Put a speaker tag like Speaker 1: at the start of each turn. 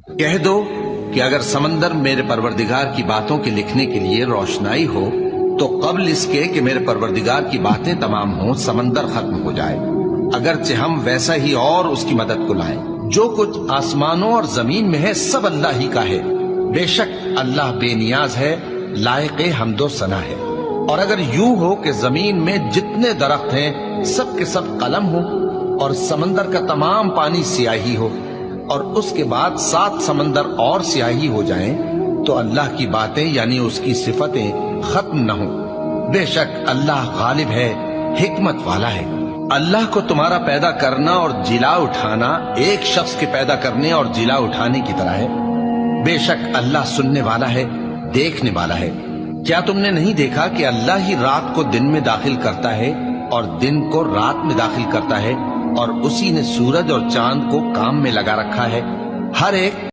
Speaker 1: کہہ دو کہ اگر سمندر میرے پروردگار کی باتوں کے لکھنے کے لیے روشنائی ہو تو قبل اس کے کہ میرے پروردگار کی باتیں تمام ہوں سمندر ختم ہو جائے، اگرچہ ہم ویسا ہی اور اس کی مدد کو لائیں۔ جو کچھ آسمانوں اور زمین میں ہے سب اللہ ہی کا ہے، بے شک اللہ بے نیاز ہے، لائق حمد و ثنا ہے۔ اور اگر یوں ہو کہ زمین میں جتنے درخت ہیں سب کے سب قلم ہو اور سمندر کا تمام پانی سیاہی ہو اور اس کے بعد 7 سمندر اور سیاہی ہو جائیں تو اللہ کی باتیں یعنی اس کی صفتیں ختم نہ ہوں۔ بے شک اللہ غالب ہے، حکمت والا ہے۔ اللہ کو تمہارا پیدا کرنا اور جلا اٹھانا ایک شخص کے پیدا کرنے اور جلا اٹھانے کی طرح ہے۔ بے شک اللہ سننے والا ہے، دیکھنے والا ہے۔ کیا تم نے نہیں دیکھا کہ اللہ ہی رات کو دن میں داخل کرتا ہے اور دن کو رات میں داخل کرتا ہے، اور اسی نے سورج اور چاند کو کام میں لگا رکھا ہے، ہر ایک